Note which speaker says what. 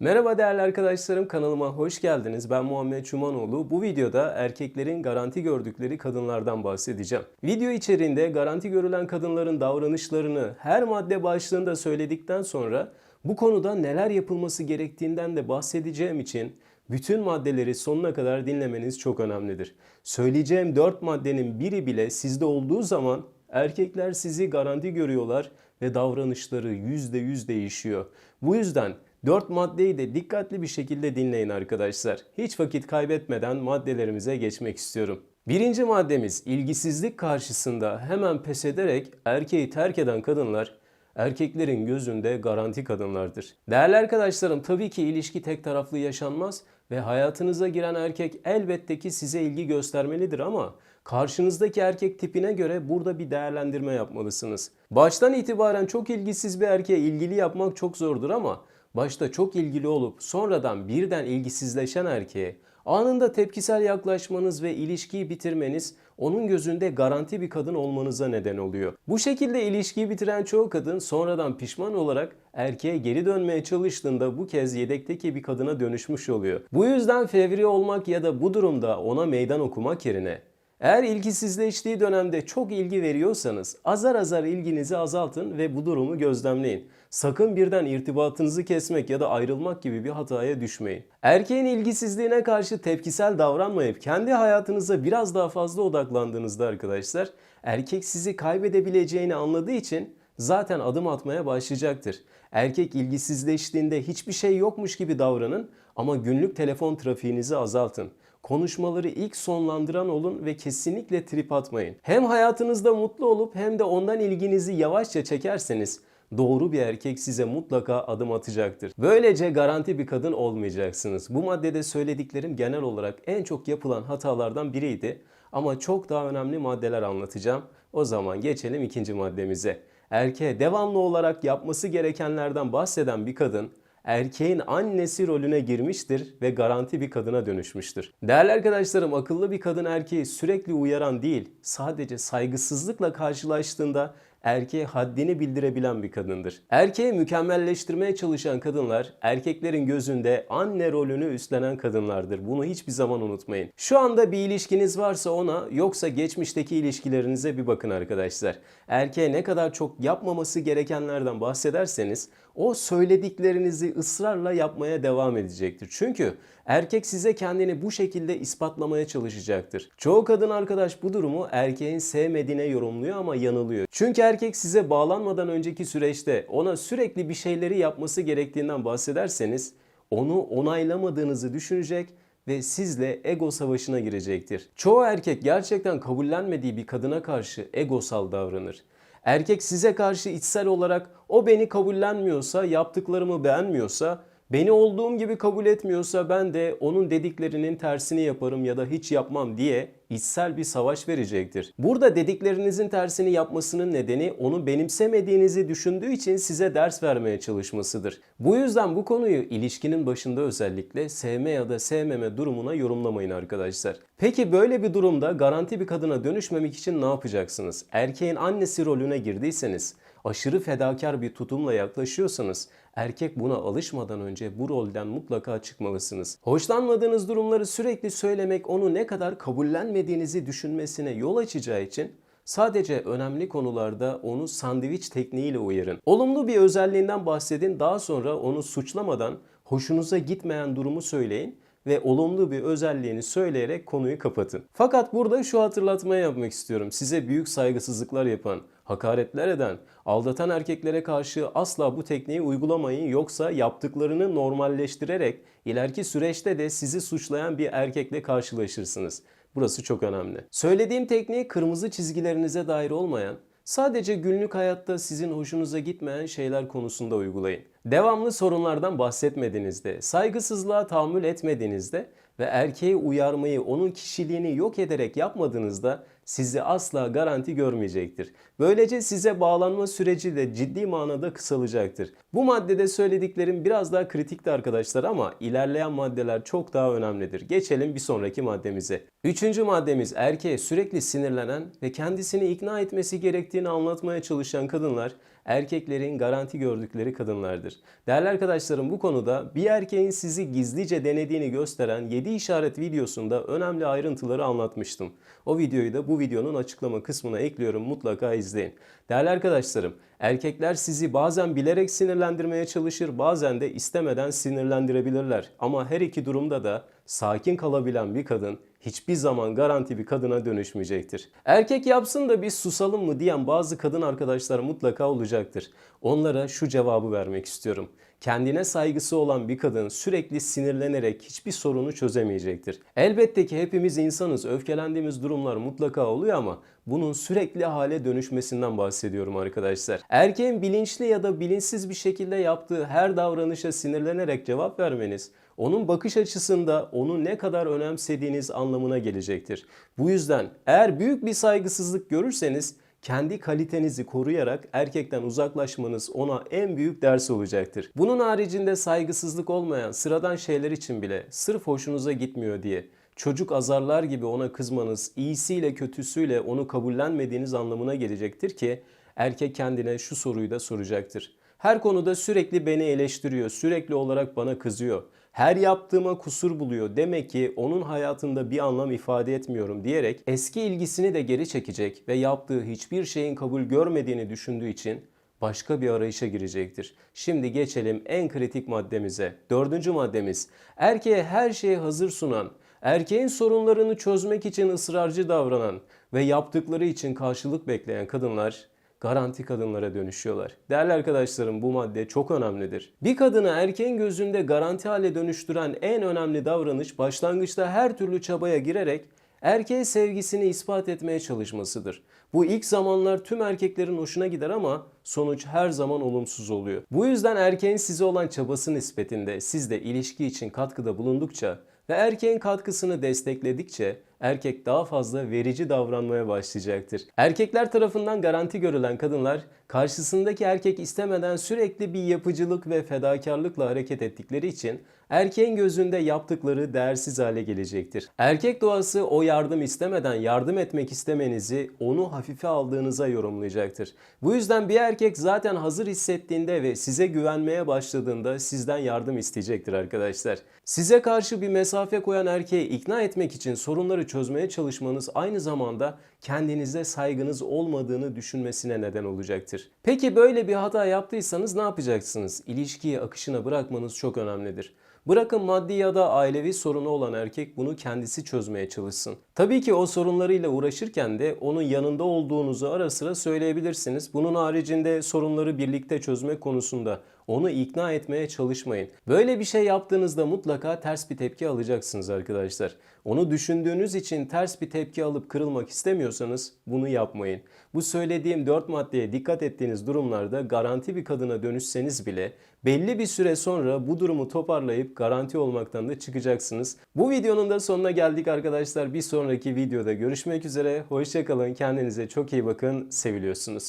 Speaker 1: Merhaba değerli arkadaşlarım, kanalıma hoş geldiniz. Ben Muhammed Çumanoğlu. Bu videoda erkeklerin garanti gördükleri kadınlardan bahsedeceğim. Video içeriğinde garanti görülen kadınların davranışlarını her madde başlığında söyledikten sonra bu konuda neler yapılması gerektiğinden de bahsedeceğim için bütün maddeleri sonuna kadar dinlemeniz çok önemlidir. Söyleyeceğim 4 maddenin biri bile sizde olduğu zaman erkekler sizi garanti görüyorlar ve davranışları %100 değişiyor. Bu yüzden 4 maddeyi de dikkatli bir şekilde dinleyin arkadaşlar. Hiç vakit kaybetmeden maddelerimize geçmek istiyorum. Birinci maddemiz, ilgisizlik karşısında hemen pes ederek erkeği terk eden kadınlar erkeklerin gözünde garanti kadınlardır. Değerli arkadaşlarım, tabii ki ilişki tek taraflı yaşanmaz ve hayatınıza giren erkek elbette ki size ilgi göstermelidir ama karşınızdaki erkek tipine göre burada bir değerlendirme yapmalısınız. Baştan itibaren çok ilgisiz bir erkeğe ilgili yapmak çok zordur ama başta çok ilgili olup sonradan birden ilgisizleşen erkeğe anında tepkisel yaklaşmanız ve ilişkiyi bitirmeniz onun gözünde garanti bir kadın olmanıza neden oluyor. Bu şekilde ilişkiyi bitiren çoğu kadın sonradan pişman olarak erkeğe geri dönmeye çalıştığında bu kez yedekteki bir kadına dönüşmüş oluyor. Bu yüzden fevri olmak ya da bu durumda ona meydan okumak yerine eğer ilgisizleştiği dönemde çok ilgi veriyorsanız azar azar ilginizi azaltın ve bu durumu gözlemleyin. Sakın birden irtibatınızı kesmek ya da ayrılmak gibi bir hataya düşmeyin. Erkeğin ilgisizliğine karşı tepkisel davranmayıp kendi hayatınıza biraz daha fazla odaklandığınızda arkadaşlar, erkek sizi kaybedebileceğini anladığı için zaten adım atmaya başlayacaktır. Erkek ilgisizleştiğinde hiçbir şey yokmuş gibi davranın ama günlük telefon trafiğinizi azaltın. Konuşmaları ilk sonlandıran olun ve kesinlikle trip atmayın. Hem hayatınızda mutlu olup hem de ondan ilginizi yavaşça çekerseniz doğru bir erkek size mutlaka adım atacaktır. Böylece garanti bir kadın olmayacaksınız. Bu maddede söylediklerim genel olarak en çok yapılan hatalardan biriydi. Ama çok daha önemli maddeler anlatacağım. O zaman geçelim ikinci maddemize. Erkeğe devamlı olarak yapması gerekenlerden bahseden bir kadın erkeğin annesi rolüne girmiştir ve garanti bir kadına dönüşmüştür. Değerli arkadaşlarım, akıllı bir kadın erkeği sürekli uyaran değil, sadece saygısızlıkla karşılaştığında erkeğe haddini bildirebilen bir kadındır. Erkeği mükemmelleştirmeye çalışan kadınlar erkeklerin gözünde anne rolünü üstlenen kadınlardır. Bunu hiçbir zaman unutmayın. Şu anda bir ilişkiniz varsa ona, yoksa geçmişteki ilişkilerinize bir bakın arkadaşlar. Erkeğe ne kadar çok yapmaması gerekenlerden bahsederseniz o söylediklerinizi ısrarla yapmaya devam edecektir. Çünkü erkek size kendini bu şekilde ispatlamaya çalışacaktır. Çoğu kadın arkadaş bu durumu erkeğin sevmediğine yorumluyor ama yanılıyor. Çünkü erkek size bağlanmadan önceki süreçte ona sürekli bir şeyleri yapması gerektiğinden bahsederseniz onu onaylamadığınızı düşünecek ve sizle ego savaşına girecektir. Çoğu erkek gerçekten kabullenmediği bir kadına karşı egosal davranır. Erkek size karşı içsel olarak o beni kabullenmiyorsa, yaptıklarımı beğenmiyorsa, beni olduğum gibi kabul etmiyorsa ben de onun dediklerinin tersini yaparım ya da hiç yapmam diye içsel bir savaş verecektir. Burada dediklerinizin tersini yapmasının nedeni onu benimsemediğinizi düşündüğü için size ders vermeye çalışmasıdır. Bu yüzden bu konuyu ilişkinin başında özellikle sevme ya da sevmeme durumuna yorumlamayın arkadaşlar. Peki böyle bir durumda garanti bir kadına dönüşmemek için ne yapacaksınız? Erkeğin annesi rolüne girdiyseniz, aşırı fedakar bir tutumla yaklaşıyorsanız erkek buna alışmadan önce bu rolden mutlaka çıkmalısınız. Hoşlanmadığınız durumları sürekli söylemek onu ne kadar kabullenmediğinizi düşünmesine yol açacağı için sadece önemli konularda onu sandviç tekniğiyle uyarın. Olumlu bir özelliğinden bahsedin, daha sonra onu suçlamadan hoşunuza gitmeyen durumu söyleyin ve olumlu bir özelliğini söyleyerek konuyu kapatın. Fakat burada şu hatırlatmayı yapmak istiyorum. Size büyük saygısızlıklar yapan, hakaretler eden, aldatan erkeklere karşı asla bu tekniği uygulamayın, yoksa yaptıklarını normalleştirerek ileriki süreçte de sizi suçlayan bir erkekle karşılaşırsınız. Burası çok önemli. Söylediğim tekniği kırmızı çizgilerinize dair olmayan, sadece günlük hayatta sizin hoşunuza gitmeyen şeyler konusunda uygulayın. Devamlı sorunlardan bahsetmediğinizde, saygısızlığa tahammül etmediğinizde ve erkeği uyarmayı onun kişiliğini yok ederek yapmadığınızda sizi asla garanti görmeyecektir. Böylece size bağlanma süreci de ciddi manada kısalacaktır. Bu maddede söylediklerim biraz daha kritikti arkadaşlar ama ilerleyen maddeler çok daha önemlidir. Geçelim bir sonraki maddemize. Üçüncü maddemiz, erkeğe sürekli sinirlenen ve kendisini ikna etmesi gerektiğini anlatmaya çalışan kadınlar erkeklerin garanti gördükleri kadınlardır. Değerli arkadaşlarım, bu konuda bir erkeğin sizi gizlice denediğini gösteren 7 işaret videosunda önemli ayrıntıları anlatmıştım. O videoyu da bu videonun açıklama kısmına ekliyorum, mutlaka izleyin. Değerli arkadaşlarım, erkekler sizi bazen bilerek sinirlendirmeye çalışır, bazen de istemeden sinirlendirebilirler. Ama her iki durumda da sakin kalabilen bir kadın hiçbir zaman garanti bir kadına dönüşmeyecektir. Erkek yapsın da biz susalım mı diyen bazı kadın arkadaşlar mutlaka olacaktır. Onlara şu cevabı vermek istiyorum. Kendine saygısı olan bir kadın sürekli sinirlenerek hiçbir sorunu çözemeyecektir. Elbette ki hepimiz insanız, öfkelendiğimiz durumlar mutlaka oluyor ama bunun sürekli hale dönüşmesinden bahsediyorum arkadaşlar. Erkeğin bilinçli ya da bilinçsiz bir şekilde yaptığı her davranışa sinirlenerek cevap vermeniz, onun bakış açısında onu ne kadar önemsediğiniz anlamına gelecektir. Bu yüzden eğer büyük bir saygısızlık görürseniz kendi kalitenizi koruyarak erkekten uzaklaşmanız ona en büyük ders olacaktır. Bunun haricinde saygısızlık olmayan sıradan şeyler için bile sırf hoşunuza gitmiyor diye çocuk azarlar gibi ona kızmanız, iyisiyle kötüsüyle onu kabullenmediğiniz anlamına gelecektir ki erkek kendine şu soruyu da soracaktır. Her konuda sürekli beni eleştiriyor, sürekli olarak bana kızıyor. Her yaptığıma kusur buluyor. Demek ki onun hayatında bir anlam ifade etmiyorum diyerek eski ilgisini de geri çekecek ve yaptığı hiçbir şeyin kabul görmediğini düşündüğü için başka bir arayışa girecektir. Şimdi geçelim en kritik maddemize. 4. maddemiz, erkeğe her şeyi hazır sunan, erkeğin sorunlarını çözmek için ısrarcı davranan ve yaptıkları için karşılık bekleyen kadınlar garanti kadınlara dönüşüyorlar. Değerli arkadaşlarım, bu madde çok önemlidir. Bir kadını erkeğin gözünde garanti hale dönüştüren en önemli davranış başlangıçta her türlü çabaya girerek erkeğe sevgisini ispat etmeye çalışmasıdır. Bu ilk zamanlar tüm erkeklerin hoşuna gider ama sonuç her zaman olumsuz oluyor. Bu yüzden erkeğin size olan çabası nispetinde siz de ilişki için katkıda bulundukça ve erkeğin katkısını destekledikçe erkek daha fazla verici davranmaya başlayacaktır. Erkekler tarafından garanti görülen kadınlar karşısındaki erkek istemeden sürekli bir yapıcılık ve fedakarlıkla hareket ettikleri için erkeğin gözünde yaptıkları değersiz hale gelecektir. Erkek doğası o yardım istemeden yardım etmek istemenizi onu hafife aldığınıza yorumlayacaktır. Bu yüzden bir erkek zaten hazır hissettiğinde ve size güvenmeye başladığında sizden yardım isteyecektir arkadaşlar. Size karşı bir mesafe koyan erkeği ikna etmek için sorunları çözmeye çalışmanız aynı zamanda kendinize saygınız olmadığını düşünmesine neden olacaktır. Peki böyle bir hata yaptıysanız ne yapacaksınız? İlişkiyi akışına bırakmanız çok önemlidir. Bırakın maddi ya da ailevi sorunu olan erkek bunu kendisi çözmeye çalışsın. Tabii ki o sorunlarıyla uğraşırken de onun yanında olduğunuzu ara sıra söyleyebilirsiniz. Bunun haricinde sorunları birlikte çözmek konusunda onu ikna etmeye çalışmayın. Böyle bir şey yaptığınızda mutlaka ters bir tepki alacaksınız arkadaşlar. Onu düşündüğünüz için ters bir tepki alıp kırılmak istemiyorsanız bunu yapmayın. Bu söylediğim 4 maddeye dikkat ettiğiniz durumlarda garanti bir kadına dönüşseniz bile belli bir süre sonra bu durumu toparlayıp garanti olmaktan da çıkacaksınız. Bu videonun da sonuna geldik arkadaşlar. Bir sonraki videoda görüşmek üzere. Hoşça kalın. Kendinize çok iyi bakın. Seviliyorsunuz.